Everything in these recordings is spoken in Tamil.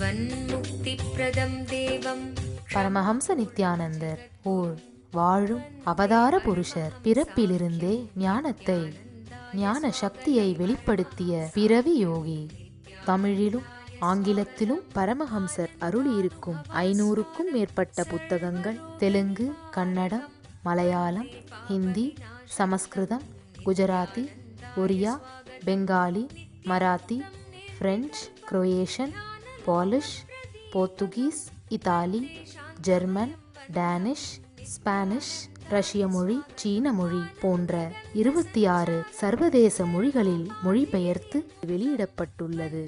ஜீவன்முக்திப்ரதம் தேவம். பரமஹம்ச நித்யானந்தர் ஓர் வாழும் அவதார புருஷர். பிறப்பிலிருந்தே ஞான சக்தியை வெளிப்படுத்திய பிறவி யோகி. தமிழிலும் ஆங்கிலத்திலும் பரமஹம்சர் அருளியிருக்கும் 500க்கும் மேற்பட்ட புத்தகங்கள் Telugu, Kannada, Malayalam, Hindi, Sanskrit, Gujarati, Oriya, Bengali, Marathi, French, Croatian, Polish, Portuguese, Italy, German, Danish, Spanish, ரஷ்ய மொழி, சீன மொழி போன்ற 26 சர்வதேச மொழிகளில் மொழிபெயர்த்து வெளியிடப்பட்டுள்ளது.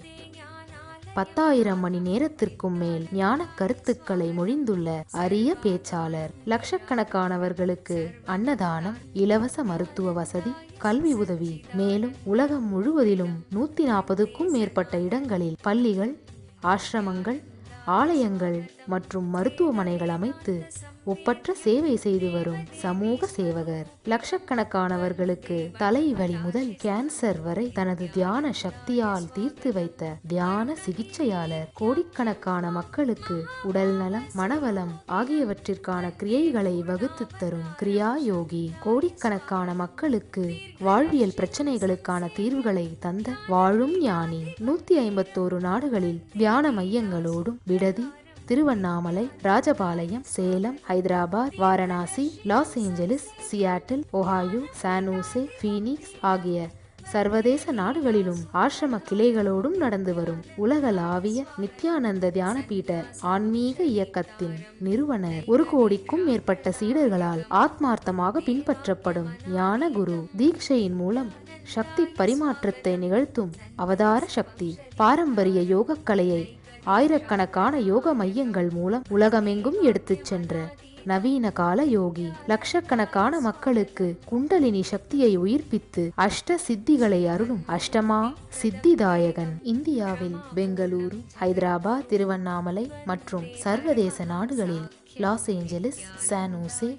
10,000 மணி நேரத்திற்கும் மேல் ஞான கருத்துக்களை மொழிந்துள்ள அரிய பேச்சாளர். லட்சக்கணக்கானவர்களுக்கு அன்னதானம், இலவச மருத்துவ வசதி, கல்வி உதவி, மேலும் உலகம் முழுவதிலும் 140க்கும் மேற்பட்ட இடங்களில் பள்ளிகள், ஆசிரமங்கள், ஆலயங்கள் மற்றும் மருத்துவமனைகள் அமைத்து ஒப்பற்ற சேவை செய்து வரும் சமூக சேவகர். லட்சக்கணக்கானவர்களுக்கு தலைவலி முதல் கேன்சர் வரை தனது தியான சக்தியால் தீர்த்து வைத்த தியான சிகிச்சையாளர். கோடிக்கணக்கான மக்களுக்கு உடல் நலம், மனவளம் ஆகியவற்றிற்கான கிரியைகளை வகுத்து தரும் கிரியா யோகி. கோடிக்கணக்கான மக்களுக்கு வாழ்வியல் பிரச்சனைகளுக்கான தீர்வுகளை தந்த வாழும் ஞானி. 151 நாடுகளில் தியான மையங்களோடும் விடுதி Tiruvannamalai, Rajapalayam, Salem, Hyderabad, Varanasi, loss Angeles, Seattle, Ohio, San Jose, Phoenix ஆகிய சர்வதேச நாடுகளிலும் ஆசிரம கிளைகளோடும் நடந்து வரும் உலகளாவிய நித்யானந்த தியானபீட ஆன்மீக இயக்கத்தின் நிறுவனர். 1 கோடிக்கும் மேற்பட்ட சீடர்களால் ஆத்மார்த்தமாக பின்பற்றப்படும் ஞான குரு. தீட்சையின் மூலம் சக்தி பரிமாற்றத்தை நிகழ்த்தும் அவதார சக்தி. பாரம்பரிய யோகக்கலையை ஆயிரக்கணக்கான யோக மையங்கள் மூலம் உலகமெங்கும் எடுத்துச் சென்ற நவீன கால யோகி. லட்சக்கணக்கான மக்களுக்கு குண்டலினி சக்தியை உயிர்ப்பித்து அஷ்ட சித்திகளை அருளும் அஷ்டமா சித்திதாயகன். இந்தியாவில் பெங்களூரு, ஹைதராபாத், திருவண்ணாமலை மற்றும் சர்வதேச நாடுகளில் Los Angeles, San Jose,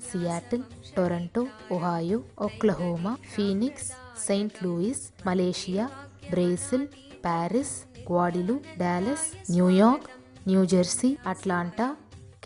Seattle, Toronto, Ohio, Oklahoma, Phoenix, Saint Louis, Malaysia, Brazil, Paris, Guadalupe, Dallas, New York, New Jersey, Atlanta,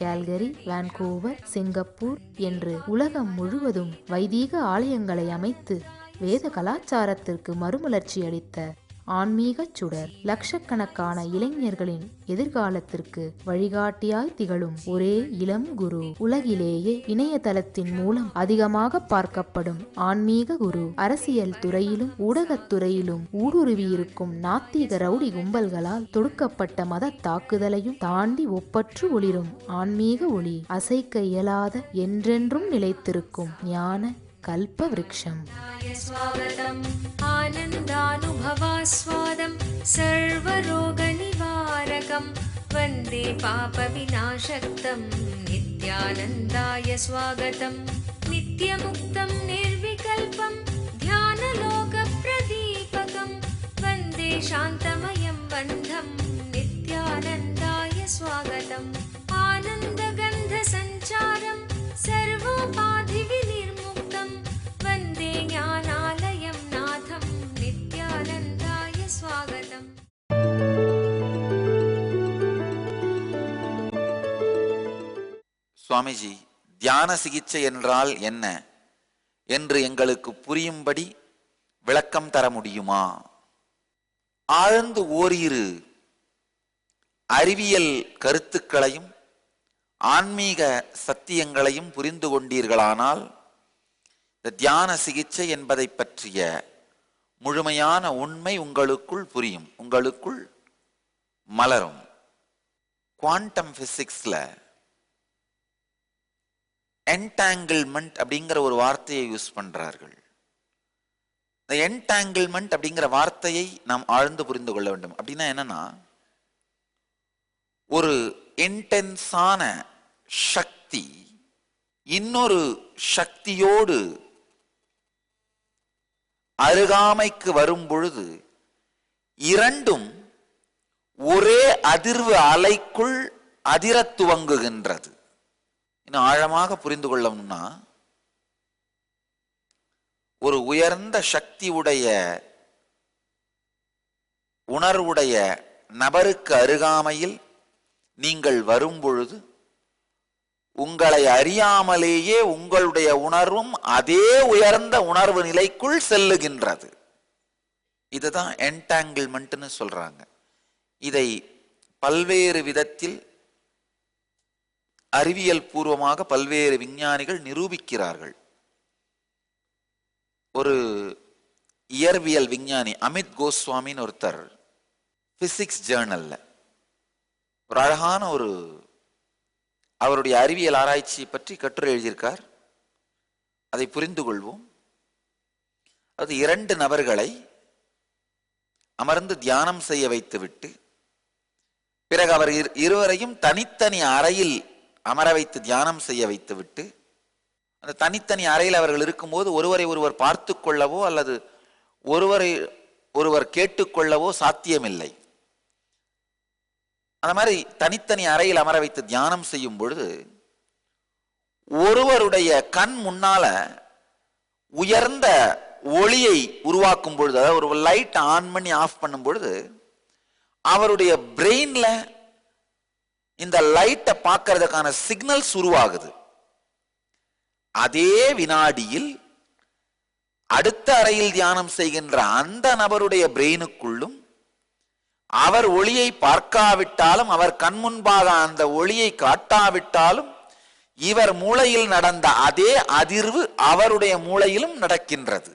Calgary, Vancouver, Singapore என்று உலகம் முழுவதும் வைதீக ஆலயங்களை அமைத்து வேத கலாச்சாரத்திற்கு மறுமலர்ச்சி அளித்த ஆன்மீக சுடர். லட்சக்கணக்கான இளைஞர்களின் எதிர்காலத்திற்கு வழிகாட்டியாய் திகழும் ஒரே இளம் குரு. உலகிலேயே இணையதளத்தின் மூலம் அதிகமாக பார்க்கப்படும் ஆன்மீக குரு. அரசியல் துறையிலும் ஊடகத்துறையிலும் ஊடுருவியிருக்கும் நாத்திக ரவுடி கும்பல்களால் தொடுக்கப்பட்ட மத தாக்குதலையும் தாண்டி ஒப்பற்று ஒளிரும் ஆன்மீக ஒளி. அசைக்க இயலாத என்றென்றும் நிலைத்திருக்கும் ஞான கல்ப விருட்சம். ஸ்வாகதம் ஆனந்தானுபவாஸ்வாதம் சர்வரோக நிவாரகம் வந்தே பாப விநாசக்தம் நித்யானந்தாய ஸ்வாகதம். நித்யமுக்தம் நிர்விகல்பம் தியானலோக பிரதீபகம் வந்தே சாந்தமயம் பந்தம் நித்யானந்தாய ஸ்வாகதம். ஆனந்தகந்த சஞ்சாரம் சர்வோபாதி விநிர்முக்தம் வந்தே ஞானாலயம் நாதம் நித்யானந்தாய ஸ்வாகதம். சுவாமிஜி, தியான சிகிச்சை என்றால் என்ன என்று எங்களுக்கு புரியும்படி விளக்கம் தர முடியுமா? ஆழ்ந்து ஓரிரு அறிவியல் கருத்துக்களையும் ஆன்மீக சத்தியங்களையும் புரிந்து கொண்டீர்களானால் இந்த தியான சிகிச்சை என்பதை பற்றிய முழுமையான உண்மை உங்களுக்குள் புரியும், உங்களுக்குள் மலரும். குவாண்டம் பிசிக்ஸ்ல என்டாங்கிள்மெண்ட் அப்படிங்கிற ஒரு வார்த்தையை யூஸ் பண்றார்கள். இந்த என்டாங்கிள்மெண்ட் அப்படிங்கிற வார்த்தையை நாம் ஆழ்ந்து புரிந்து கொள்ள வேண்டும். அப்படின்னா என்னன்னா, ஒரு இன்டென்ஸான சக்தி இன்னொரு சக்தியோடு அருகாமைக்கு வரும் பொழுது இரண்டும் ஒரே அதிர்வு அலைக்குள் அதிர துவங்குகின்றது. இன்னும் ஆழமாக புரிந்து கொள்ளணும்னா, ஒரு உயர்ந்த சக்தி உடைய உணர்வுடைய நபருக்கு அருகாமையில் நீங்கள் வரும்பொழுது உங்களை அறியாமலேயே உங்களுடைய உணர்வும் அதே உயர்ந்த உணர்வு நிலைக்குள் செல்லுகின்றது. இதுதான் என்டாங்கிள்மெண்ட்னு சொல்றாங்க. இதை பல்வேறு விதத்தில் அறிவியல் பூர்வமாக பல்வேறு விஞ்ஞானிகள் நிரூபிக்கிறார்கள். ஒரு இயற்பியல் விஞ்ஞானி அமித் கோஸ்வாமின்னு ஒருத்தர் பிசிக்ஸ் ஜேர்னல்ல ஒரு அழகான அவருடைய அறிவியல் ஆராய்ச்சியை பற்றி கட்டுரை எழுதியிருக்கார். அதை புரிந்து கொள்வோம். அது 2 நபர்களை அமர்ந்து தியானம் செய்ய வைத்துவிட்டு பிறகு அவர் இருவரையும் தனித்தனி அறையில் அமர வைத்து தியானம் செய்ய வைத்துவிட்டு அந்த தனித்தனி அறையில் அவர்கள் இருக்கும்போது ஒருவரை ஒருவர் பார்த்து கொள்ளவோ அல்லது ஒருவரை ஒருவர் கேட்டுக்கொள்ளவோ சாத்தியமில்லை. அந்த மாதிரி தனித்தனி அறையில் அமர வைத்து தியானம் செய்யும் பொழுது ஒருவருடைய கண் முன்னால உயர்ந்த ஒளியை உருவாக்கும் பொழுது, அதாவது ஒரு லைட் ஆன் பண்ணி ஆஃப் பண்ணும் பொழுது அவருடைய பிரெயின்ல இந்த லைட்டை பார்க்கறதுக்கான சிக்னல்ஸ் உருவாகுது. அதே வினாடியில் அடுத்த அறையில் தியானம் செய்கின்ற அந்த நபருடைய பிரெயினுக்குள்ளும் அவர் ஒளியை பார்க்காவிட்டாலும் அவர் கண் முன்பாக அந்த ஒளியை காட்டாவிட்டாலும் இவர் மூளையில் நடந்த அதே அதிர்வு அவருடைய மூளையிலும் நடக்கின்றது.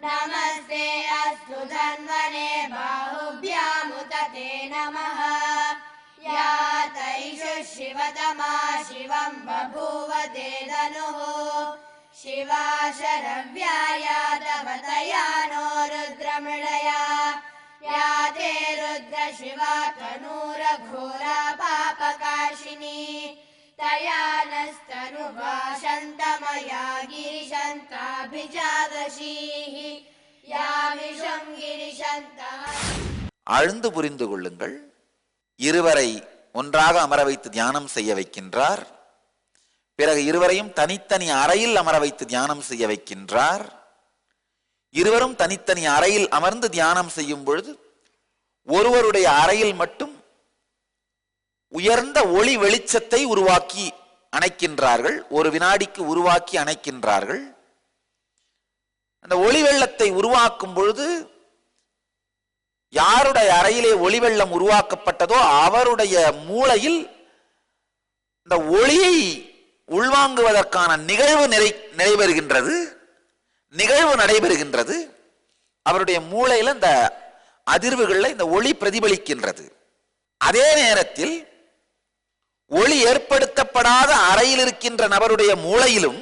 नमस्ते अस्तु धन्वने बाहुभ्यामुतते नमः। या तैषु शिवतमा शिवं बभूव ते धनुः शिवा शरव्याया तव तया नो रुद्रमृडया। या ते रुद्र शिवा तनूरघोरा पापकाशिनी तया नस्तनुभाषन्तमया गिरिशन्ताभिजादशीः यामिषं गिरिशन्तः। ஆழ்ந்து புரிந்து கொள்ளுங்கள். இருவரை ஒன்றாக அமர வைத்து தியானம் செய்ய வைக்கின்றார். பிறகு இருவரையும் தனித்தனி அறையில் அமர வைத்து தியானம் செய்ய வைக்கின்றார். இருவரும் தனித்தனி அறையில் அமர்ந்து தியானம் செய்யும் பொழுது ஒருவருடைய அறையில் மட்டும் உயர்ந்த ஒளி வெளிச்சத்தை உருவாக்கி அணைக்கின்றார்கள். ஒரு வினாடிக்கு உருவாக்கி அணைக்கின்றார்கள். அந்த ஒளி வெள்ளத்தை உருவாக்கும் பொழுது யாருடைய அறையிலே ஒளி வெள்ளம் உருவாக்கப்பட்டதோ அவருடைய மூளையில் இந்த ஒளியை உள்வாங்குவதற்கான நிகழ்வு நடைபெறுகின்றது. அவருடைய மூளையில இந்த அதிர்வுகள்ல இந்த ஒளி பிரதிபலிக்கின்றது. அதே நேரத்தில் ஒளி ஏற்படுத்தப்படாத அறையில் இருக்கின்ற நபருடைய மூளையிலும்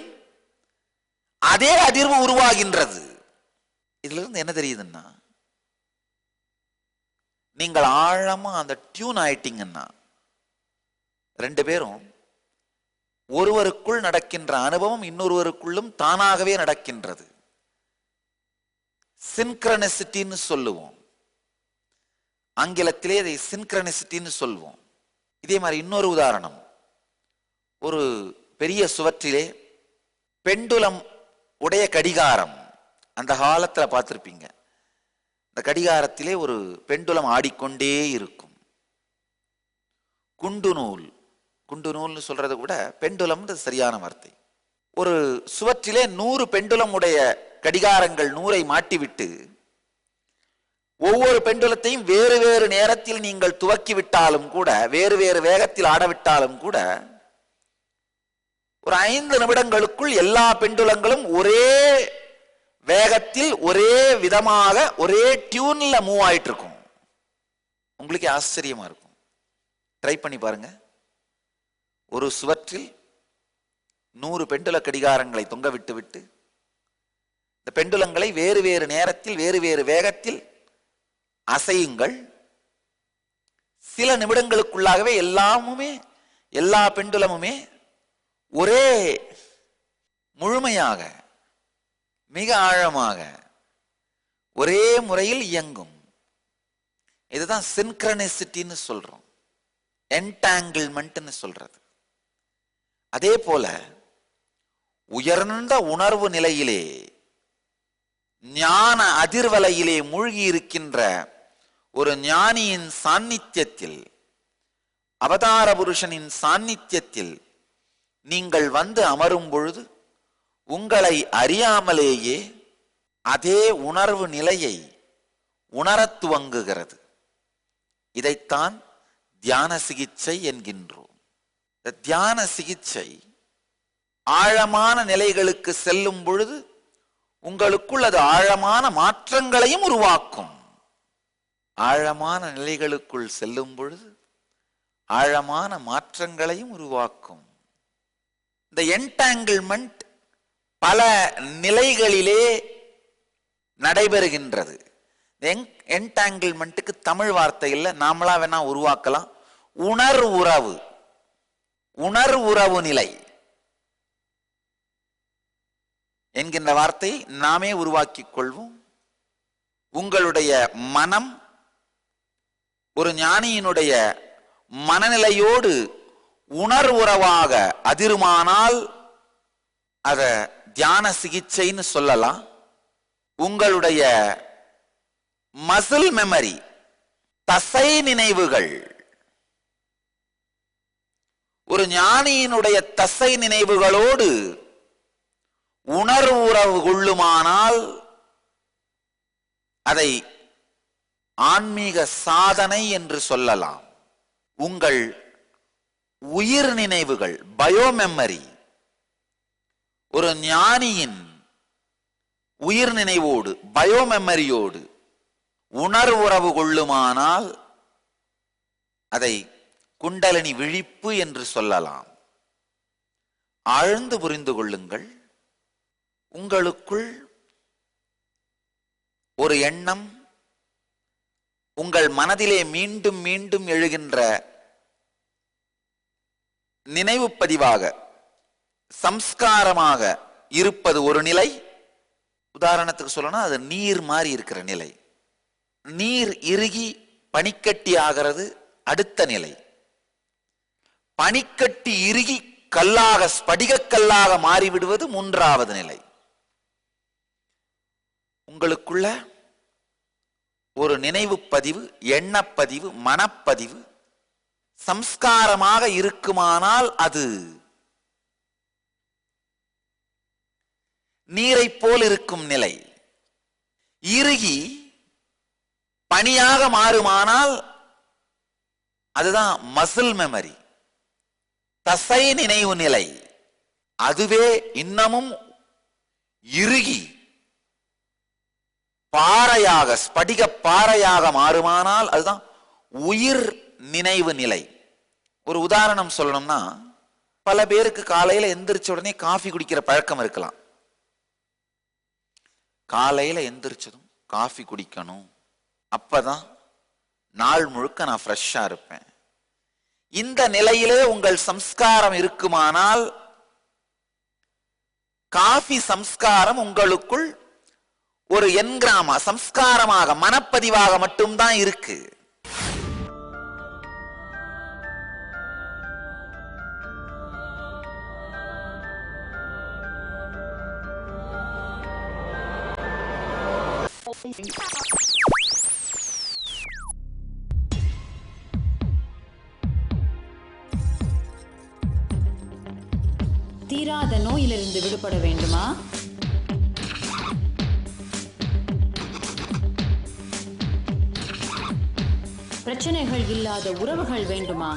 அதே அதிர்வு உருவாகின்றது. இதுல இருந்து என்ன தெரியுதுன்னா, நீங்கள் ஆழமா அந்த டியூன் ஆயிட்டீங்கன்னா 2 பேரும் ஒருவருக்குள் நடக்கின்ற அனுபவம் இன்னொருவருக்குள்ளும் தானாகவே நடக்கின்றது. சின்க்ரனிசிட்டின்னு சொல்லுவோம். ஆங்கிலத்திலே இதை சின்க்ரனிசிட்டின்னு சொல்வோம். இதே மாதிரி இன்னொரு உதாரணம், ஒரு பெரிய சுவற்றிலே பெண்டுலம் உடைய கடிகாரம், அந்த காலத்துல பார்த்திருப்பீங்க. இந்த கடிகாரத்திலே ஒரு பெண்டுலம் ஆடிக்கொண்டே இருக்கும். குண்டு நூல்னு சொல்றது கூட பெண்டுலம் சரியான வார்த்தை. ஒரு சுவற்றிலே 100 பெண்டுலம் உடைய கடிகாரங்கள் 100ஐ மாட்டிவிட்டு ஒவ்வொரு பெண்டுலத்தையும் வேறு வேறு நேரத்தில் நீங்கள் துவக்கிவிட்டாலும் கூட, வேறு வேறு வேகத்தில் ஆடவிட்டாலும் கூட, ஒரு 5 நிமிடங்களுக்குள் எல்லா பெண்டுலங்களும் ஒரே வேகத்தில் ஒரே விதமாக ஒரே டியூன்ல மூவ் ஆயிட்டு இருக்கும். உங்களுக்கு ஆச்சரியமா இருக்கும். ட்ரை பண்ணி பாருங்க. ஒரு சுவற்றில் 100 பெண்டுல கடிகாரங்களை தொங்க விட்டு இந்த பெண்டுலங்களை வேறு வேறு நேரத்தில் வேறு வேறு வேகத்தில் அசையுங்கள். சில நிமிடங்களுக்குள்ளாகவே எல்லா பெண்டுலமுமே ஒரே முழுமையாக மிக ஆழமாக ஒரே முறையில் இயங்கும். இதுதான் சின்க்ரனிசிட்டின்னு சொல்றோம், என்டாங்கிள்மெண்ட்னு சொல்றது. அதே போல உயர்ந்த உணர்வு நிலையிலே ஞான அதிர்வலையிலே மூழ்கி இருக்கின்ற ஒரு ஞானியின் சாநித்தியத்தில், அவதார புருஷனின் சாநித்தியத்தில் நீங்கள் வந்து அமரும் பொழுது உங்களை அறியாமலேயே அதே உணர்வு நிலையை உணரத் துவங்குகிறது. இதைத்தான் தியான சிகிச்சை என்கின்றோம். தியான சிகிச்சை ஆழமான நிலைகளுக்கு செல்லும் பொழுது உங்களுக்குள் அது ஆழமான மாற்றங்களையும் உருவாக்கும். ஆழமான நிலைகளுக்குள் செல்லும் பொழுது ஆழமான மாற்றங்களையும் உருவாக்கும். இந்த என்டாங்கிள்மெண்ட் பல நிலைகளிலே நடைபெறுகின்றது. என்டாங்கிள்மெண்ட்டுக்கு தமிழ் வார்த்தை இல்லை, நாமளா வேணா உருவாக்கலாம். உணர்வுறவு, உணர்வுறவு நிலை என்கின்ற வார்த்தை நாமே உருவாக்கிக் கொள்வோம். உங்களுடைய மனம் ஒரு ஞானியினுடைய மனநிலையோடு உணர்வுறவாக அதிருமானால் அத தியான சிகிச்சைன்னு சொல்லலாம். உங்களுடைய மசில் மெமரி, தசை நினைவுகள், ஒரு ஞானியினுடைய தசை நினைவுகளோடு உணர்வுறவு கொள்ளுமானால் அதை ஆன்மீக சாதனை என்று சொல்லலாம். உங்கள் உயிர் நினைவுகள், பயோமெமரி, ஒரு ஞானியின் உயிர் நினைவோடு பயோமெமரியோடு உணர்வுறவு கொள்ளுமானால் அதை குண்டலினி விழிப்பு என்று சொல்லலாம். ஆழ்ந்து புரிந்து கொள்ளுங்கள். உங்களுக்குள் ஒரு எண்ணம் உங்கள் மனதிலே மீண்டும் மீண்டும் எழுகின்ற நினைவு பதிவாக, சம்ஸ்காரமாக இருப்பது ஒரு நிலை. உதாரணத்துக்கு சொல்லணும், அது நீர் மாதிரி இருக்கிற நிலை. நீர் இறுகி பனிக்கட்டி ஆகிறது அடுத்த நிலை. பனிக்கட்டி இறுகி கல்லாக, ஸ்படிக கல்லாக மாறிவிடுவது மூன்றாவது நிலை. உங்களுக்குள்ள ஒரு நினைவு பதிவு, எண்ணப்பதிவு, மனப்பதிவு சம்ஸ்காரமாக இருக்குமானால் அது நீரை போல் இருக்கும் நிலை. இறுகி பனியாக மாறுமானால் அதுதான் மசில் மெமரி, தசை நினைவு நிலை. அதுவே இன்னமும் இறுகி பாறையாக, ஸ்படிக பாறையாக மாறுமானால் அதுதான் உயிர் நினைவு நிலை. ஒரு உதாரணம் சொல்லணும்னா, பல பேருக்கு காலையில எந்திரிச்ச உடனே காஃபி குடிக்கிற பழக்கம் இருக்கலாம். காலையில எந்திரிச்சதும் காஃபி குடிக்கணும், அப்பதான் நாள் முழுக்க நான் ஃப்ரெஷ்ஷா இருப்பேன். இந்த நிலையிலே உங்கள் சம்ஸ்காரம் இருக்குமானால் காஃபி சம்ஸ்காரம் உங்களுக்குள் ஒரு என்கிராமா, சம்ஸ்காரமாக, மனப்பதிவாக மட்டும்தான் இருக்கு. தீராத நோயிலிருந்து விடுபட வேண்டுமா? பிரச்சனைகள் இல்லாத உறவுகள் வேண்டுமா?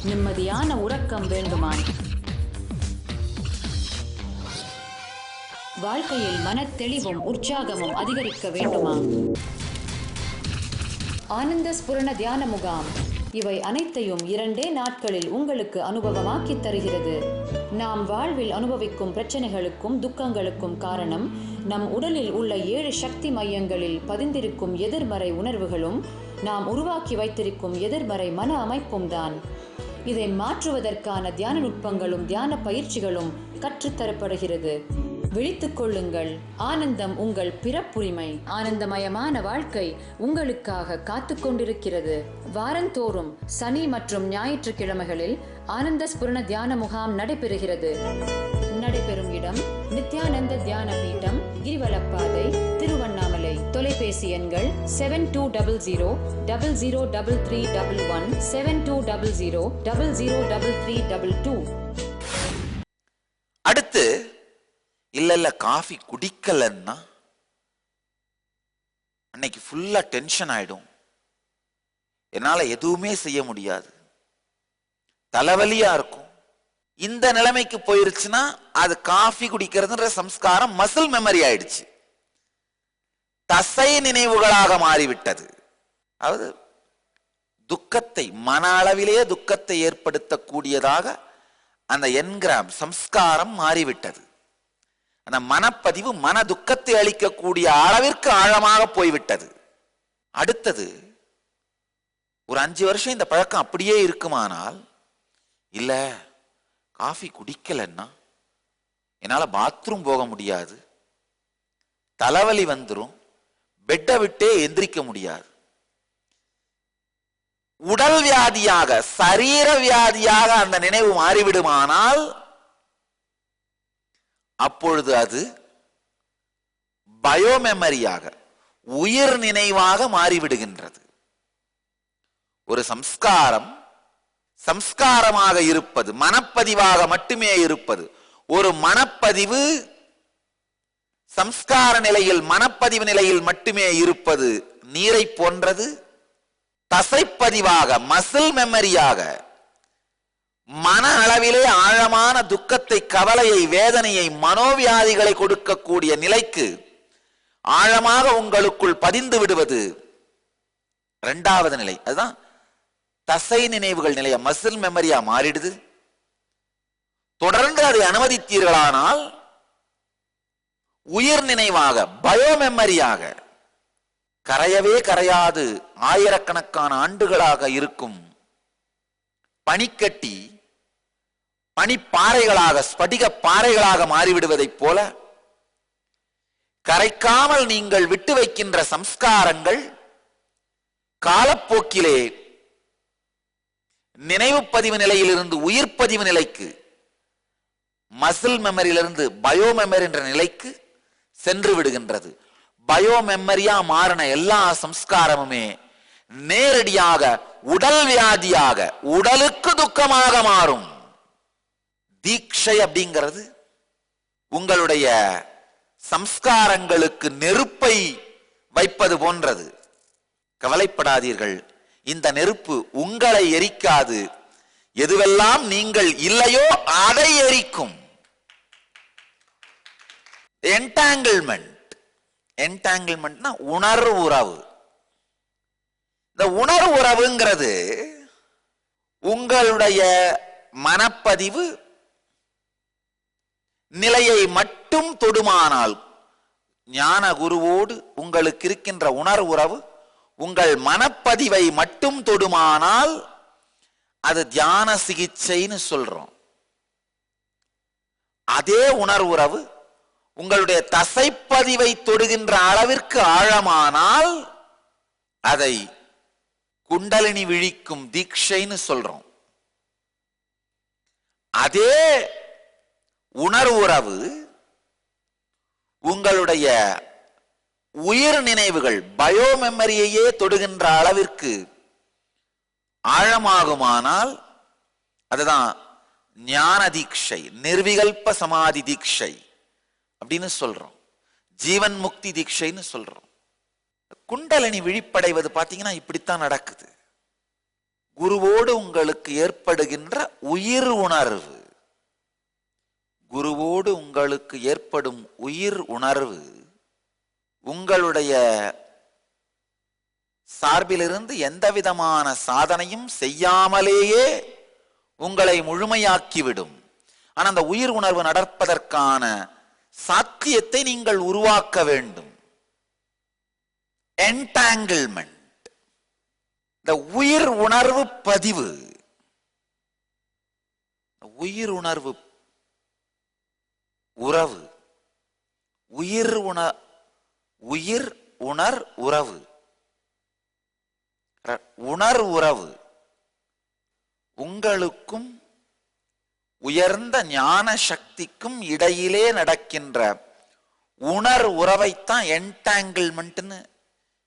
நிம்மதியான உறக்கம் வேண்டுமா? வாழ்க்கையில் மனத்தெளிவும் உற்சாகமும் அதிகரிக்க வேண்டுமா? ஆனந்த ஸ்புரண தியான முகாம் இவை அனைத்தையும் 2 நாட்களில் உங்களுக்கு அனுபவமாக்கி தருகிறது. நாம் வாழ்வில் அனுபவிக்கும் பிரச்சனைகளுக்கும் துக்கங்களுக்கும் காரணம் நம் உடலில் உள்ள 7 சக்தி மையங்களில் பதிந்திருக்கும் எதிர்மறை உணர்வுகளும் நாம் உருவாக்கி வைத்திருக்கும் எதிர்மறை மன அமைப்பும் தான். இதை மாற்றுவதற்கான தியான நுட்பங்களும் தியான பயிற்சிகளும் கற்றுத்தரப்படுகிறது. விழித்துக் கொள்ளுங்கள், ஆனந்தம் உங்கள் பிறப்புரிமை. ஆனந்தமயமான வாழ்க்கை உங்களுக்காக காத்து கொண்டிருக்கிறது. வாரந்தோறும் சனி மற்றும் ஞாயிற்றுக்கிழமைகளில் ஆனந்த ஸ்புரண தியான முகாம் நடைபெறுகிறது. நடைபெறும் இடம் நித்யானந்த தியான பீட்டம், கிரிவலப்பாதை, திருவண்ணாமலை. தொலைபேசி எண்கள் 7200003311, 7200003322. அடுத்து இல்ல காஃபி குடிக்கலன்னா அன்னைக்கு ஃபுல்லா டென்ஷன் ஆயிடும், என்னால எதுவுமே செய்ய முடியாது, தலைவலியா இருக்கும். இந்த நிலைமைக்கு போயிருச்சுன்னா அது காஃபி குடிக்கிறதுன்ற சம்ஸ்காரம் மசில் மெமரி ஆயிடுச்சு, தசை நினைவுகளாக மாறிவிட்டது. அதாவது துக்கத்தை, மன அளவிலேயே துக்கத்தை ஏற்படுத்தக்கூடியதாக அந்த என்கிராம் சம்ஸ்காரம் மாறிவிட்டது. அந்த மனப்பதிவு மன துக்கத்தை அளிக்கக்கூடிய அளவிற்கு ஆழமாக போய்விட்டது. அடுத்தது ஒரு 5 வருஷம் இந்த பழக்கம் அப்படியே இருக்குமானால், இல்ல காஃபி குடிக்கலன்னா என்னால பாத்ரூம் போக முடியாது, தலைவலி வந்துடும், பெட்டை விட்டே எந்திரிக்க முடியாது, உடல் வியாதியாக சரீர வியாதியாக அந்த நினைவு மாறிவிடுமானால் அப்பொழுது அது பயோமெமரியாக உயிர் நினைவாக மாறிவிடுகின்றது. ஒரு சம்ஸ்காரம் சம்ஸ்காரமாக இருப்பது, மனப்பதிவாக மட்டுமே இருப்பது. ஒரு மனப்பதிவு சம்ஸ்கார நிலையில், மனப்பதிவு நிலையில் மட்டுமே இருப்பது நீரை போன்றது. தசைப்பதிவாக மசில் மெமரியாக மன அளவிலே ஆழமான துக்கத்தை, கவலையை, வேதனையை, மனோவியாதிகளை கொடுக்கக்கூடிய நிலைக்கு ஆழமாக உங்களுக்குள் பதிந்து விடுவது இரண்டாவது நிலை. அதுதான் தசை நினைவுகள் நிலைய மசில் மெமரியா மாறிடுது. தொடர்ந்து அதை அனுமதித்தீர்களானால் உயிர் நினைவாக பயோமெமரியாக கரையவே கரையாது ஆயிரக்கணக்கான ஆண்டுகளாக இருக்கும் பனிக்கட்டி பனிப்பாறைகளாக, ஸ்படிக பாறைகளாக மாறிவிடுவதைப் போல கரைக்காமல் நீங்கள் விட்டு வைக்கின்ற சம்ஸ்காரங்கள் காலப்போக்கிலே நினைவு பதிவு நிலையிலிருந்து உயிர் பதிவு நிலைக்கு, மசில் மெமரியிலிருந்து பயோ மெமரி என்ற நிலைக்கு சென்று விடுகின்றது. பயோ மெமரியா மாறின எல்லா சம்ஸ்காரமுமே நேரடியாக உடல் வியாதியாக, உடலுக்கு துக்கமாக மாறும். தீட்சை அப்படிங்கிறது உங்களுடைய சம்ஸ்காரங்களுக்கு நெருப்பை வைப்பது போன்றது. கவலைப்படாதீர்கள், இந்த நெருப்பு உங்களை எரிக்காது. எதுவெல்லாம் நீங்கள் இல்லையோ அதை எரிக்கும். என்டாங்கிள்மெண்ட்னா உணர்வு உறவு. இந்த உணர்வு உறவுங்கிறது உங்களுடைய மனப்பதிவு நிலையை மட்டும் தொடுமானால், ஞான குருவோடு உங்களுக்கு இருக்கின்ற உணர்வு உறவு உங்கள் மனப்பதிவை மட்டும் தொடுமானால் அது தியான சிகிச்சைன்னு சொல்றோம். அதே உணர்வுறவு உங்களுடைய தசைப்பதிவை தொடுகின்ற அளவிற்கு ஆழமானால் அதை குண்டலினி விழிக்கும் தீட்சைன்னு சொல்றோம். அதே உணர்வுறவு உங்களுடைய உயிர் நினைவுகள் பயோமெமரியையே தொடுகின்ற அளவிற்கு ஆழமாகுமானால் அதுதான் ஞான தீட்சை, நிர்விகல்ப சமாதி தீட்சை அப்படின்னு சொல்றோம். ஜீவன் முக்தி தீட்சைன்னு சொல்றோம். குண்டலினி விழிப்படைவது பாத்தீங்கன்னா இப்படித்தான் நடக்குது. குருவோடு உங்களுக்கு ஏற்படுகின்ற உயிர் உணர்வு, குருவோடு உங்களுக்கு ஏற்படும் உயிர் உணர்வு உங்களுடைய சார்பிலிருந்து எந்த விதமான சாதனையும் செய்யாமலேயே உங்களை முழுமையாக்கிவிடும். ஆனா அந்த உயிர் உணர்வு நடப்பதற்கான சாத்தியத்தை நீங்கள் உருவாக்க வேண்டும். என்டாங்கிள்மெண்ட், இந்த உயிர் உணர்வு பதிவு உயிர் உணர்வு உறவு, உயிர் உணர் உறவு, உணர் உறவு, உங்களுக்கும் உயர்ந்த ஞான சக்திக்கும் இடையிலே நடக்கின்ற உணர் உறவைத்தான் என்டாங்கிள்மெண்ட்னு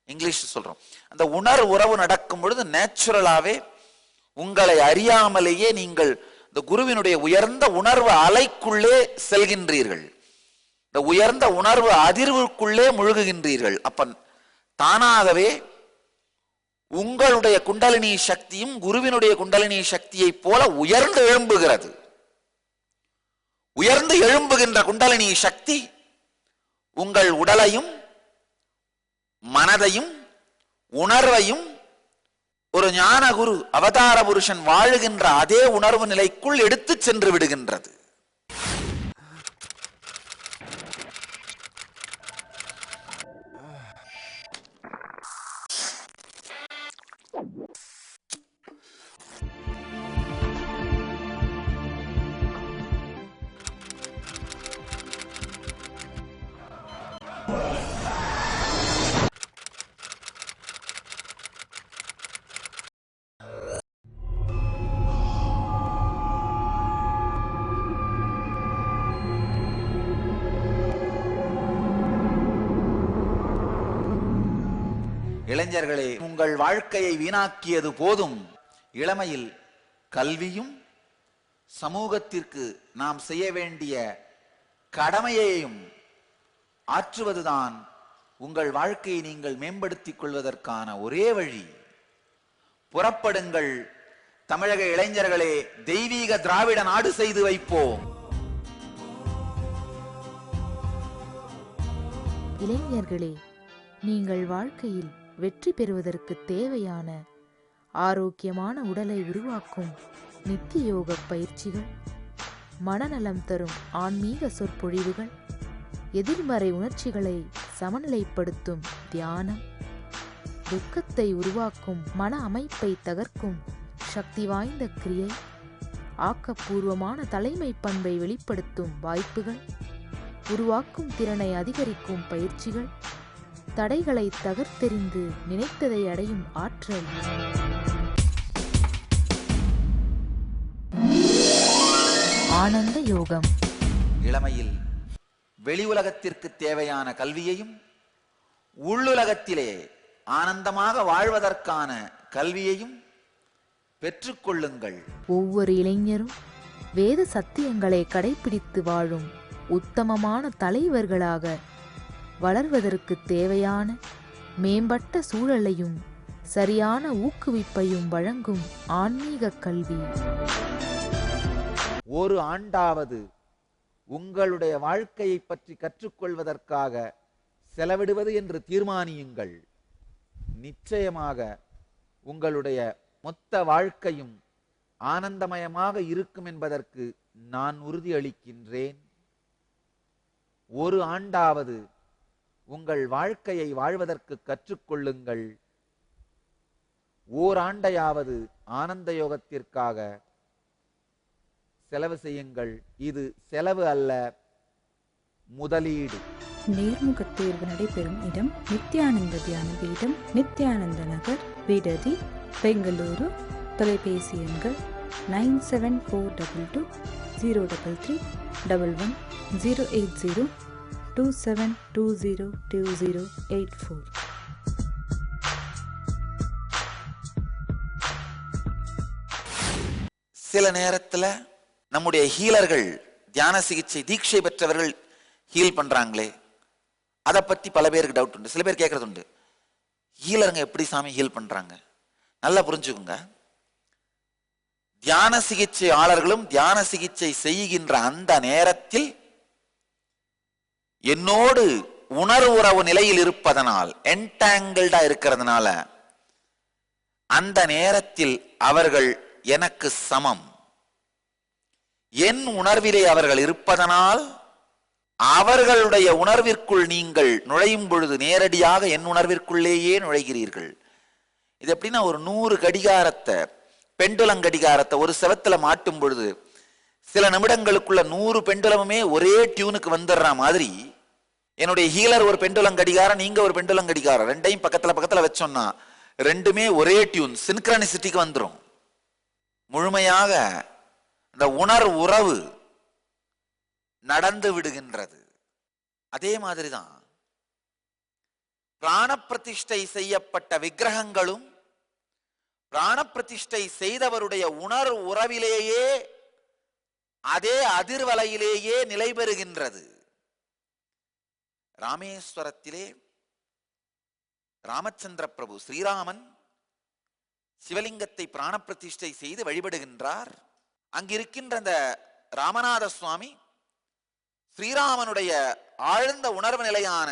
இங்கிலீஷ் சொல்றோம். அந்த உணர் உறவு நடக்கும் பொழுது நேச்சுரலாவே உங்களை அறியாமலேயே நீங்கள் இந்த குருவினுடைய உயர்ந்த உணர்வு அலைக்குள்ளே செல்கின்றீர்கள், இந்த உயர்ந்த உணர்வு அதிர்வுக்குள்ளே முழுகுகின்றீர்கள். அப்ப தானாகவே உங்களுடைய குண்டலினி சக்தியும் குருவினுடைய குண்டலினி சக்தியை போல உயர்ந்து எழும்புகிறது. உயர்ந்து எழும்புகின்ற குண்டலினி சக்தி உங்கள் உடலையும் மனதையும் உணர்வையும் ஒரு ஞான குரு அவதார புருஷன் வாழுகின்ற அதே உணர்வு நிலைக்குள் எடுத்து சென்று விடுகின்றது. இளைஞர்களே, உங்கள் வாழ்க்கையை வீணாக்கியது போதும். இளமையில் கல்வியும் சமூகத்திற்கு நாம் செய்ய வேண்டிய கடமையையும் ஆற்றுவதுதான் உங்கள் வாழ்க்கையை நீங்கள் மேம்படுத்திக் கொள்வதற்கான ஒரே வழி. புறப்படுங்கள் தமிழக இளைஞர்களே, தெய்வீக திராவிட நாடு செய்து வைப்போம். இளைஞர்களே, நீங்கள் வாழ்க்கையில் வெற்றி பெறுவதற்கு தேவையான ஆரோக்கியமான உடலை உருவாக்கும் நித்திய யோக பயிற்சிகள், மனநலம் தரும் ஆன்மீக சொற்பொழிவுகள், எதிர்மறை உணர்ச்சிகளை சமநிலைப்படுத்தும் தியானம், துக்கத்தை உருவாக்கும் மன அமைப்பை தகர்க்கும் சக்தி வாய்ந்த கிரியை, ஆக்கப்பூர்வமான தலைமை பண்பை வெளிப்படுத்தும் வாய்ப்புகள், உருவாக்கும் திறனை அதிகரிக்கும் பயிற்சிகள், தடைகளை தகர்த்தெறிந்து நினைத்ததை அடையும் ஆற்றல், ஆனந்த யோகம். இளமையில் வெளி உலகத்திற்கு தேவையான கல்வியையும் உள்ளுலகத்திலே ஆனந்தமாக வாழ்வதற்கான கல்வியையும் பெற்றுக்கொள்ளுங்கள். ஒவ்வொரு இளைஞரும் வேத சத்தியங்களை கடைபிடித்து வாழும் உத்தமமான தலைவர்களாக வளர்வதற்கு தேவையான மேம்பட்ட சூழலையும் சரியான ஊக்குவிப்பையும் வழங்கும் ஆன்மீக கல்வி. ஒரு ஆண்டாவது உங்களுடைய வாழ்க்கையை பற்றி கற்றுக்கொள்வதற்காக செலவிடுவது என்று தீர்மானியுங்கள். நிச்சயமாக உங்களுடைய மொத்த வாழ்க்கையும் ஆனந்தமயமாக இருக்கும் என்பதற்கு நான் உறுதியளிக்கின்றேன். ஒரு ஆண்டாவது உங்கள் வாழ்க்கையை வாழ்வதற்கு கற்றுக்கொள்ளுங்கள். ஓராண்டையாவது ஆனந்த யோகத்திற்காக செலவு செய்யுங்கள். இது செலவு அல்ல, முதலீடு. நேர்முகத் தேர்வு நடைபெறும் இடம் நித்யானந்த தியான பீடம், நித்யானந்த நகர், விடதி, பெங்களூரு. தொலைபேசி எண்கள் 9742203311 08027202084. சில நேரத்துல நம்முடைய ஹீலர்கள், தியான சிகிச்சை தீட்சை பெற்றவர்கள் ஹீல் பண்றாங்களே, அதை பத்தி பல பேருக்கு டவுட் உண்டு. சில பேர் கேட்கறது உண்டு, ஹீலருங்க எப்படி சாமி ஹீல் பண்றாங்க? நல்லா புரிஞ்சுக்குங்க. தியான சிகிச்சையாளர்களும் தியான சிகிச்சை செய்கின்ற அந்த நேரத்தில் என்னோடு உணர்வுறவு நிலையில் இருப்பதனால், என்டாங்கிள்டா இருக்கிறதுனால, அந்த நேரத்தில் அவர்கள் எனக்கு சமம். என் உணர்விலே அவர்கள் இருப்பதனால் அவர்களுடைய உணர்விற்குள் நீங்கள் நுழையும் பொழுது நேரடியாக என் உணர்விற்குள்ளேயே நுழைகிறீர்கள். இது எப்படின்னா, ஒரு 100 கடிகாரத்தை, பெண்டுலங்கடிகாரத்தை ஒரு செவத்துல மாட்டும் பொழுது சில நிமிடங்களுக்குள்ள 100 பெண்டுலமுமே ஒரே டியூனுக்கு வந்துடுற மாதிரி என்னுடைய ஹீலர் ஒரு பெண்டுலம் கடிகாரம், நீங்க ஒரு பெண்டுலம் கடிகாரம், ரெண்டையும் பக்கத்துல பக்கத்துல வச்சோம்னா ரெண்டுமே ஒரே டியூன் சின்க்ரனிசிட்டிக்கு வந்துடும். முழுமையாக இந்த உறவு நடந்து விடுகின்றது. அதே மாதிரிதான் பிராண பிரதிஷ்டை செய்யப்பட்ட விக்கிரகங்களும் பிராண பிரதிஷ்டை செய்தவருடைய உறவிலேயே அதே அதிர்வலையிலேயே நிலை பெறுகின்றது. ராமேஸ்வரத்திலே ராமச்சந்திர பிரபு ஸ்ரீராமன் சிவலிங்கத்தை பிராண பிரதிஷ்டை செய்து வழிபடுகின்றார். அங்கிருக்கின்ற அந்த ராமநாத சுவாமி ஸ்ரீராமனுடைய ஆழ்ந்த உணர்வு நிலையான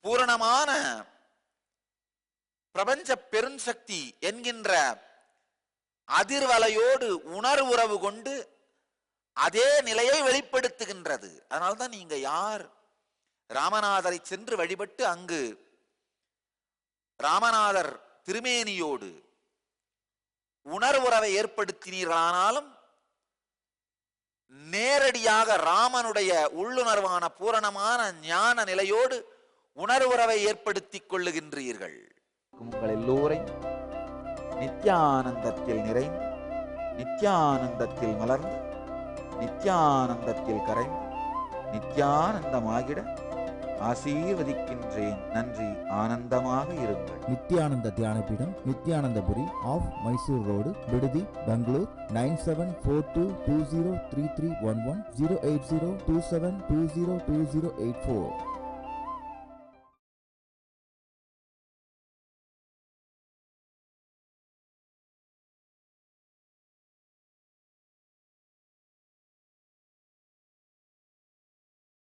பூரணமான பிரபஞ்ச பெருஞ்சக்தி என்கின்ற அதிர்வலையோடு உறவு கொண்டு அதே நிலையை வெளிப்படுத்துகின்றது. அதனால்தான் நீங்க யார் ராமநாதரை சென்று வழிபட்டு அங்கு ராமநாதர் திருமேனியோடு உறவை ஏற்படுத்தினீர்களானாலும் நேரடியாக ராமனுடைய உள்ளுணர்வான பூரணமான ஞான நிலையோடு உறவை ஏற்படுத்திக் கொள்ளுகின்றீர்கள். உங்கள் எல்லோரையும் நித்யானந்தத்தில் நிறைந்து நித்யானந்தத்தில் மலர்ந்து நித்யானந்தத்தில் கரைந்து நித்யானந்தமாகிட ஆசீர்வதிக்கின்றேன். நன்றி. ஆனந்தமாக இருங்கள். நித்யானந்த தியானபீடம், நித்யானந்தபுரி ஆஃப் மைசூர் ரோடு, விடுதி, பெங்களூர். 9742203311 08027202084.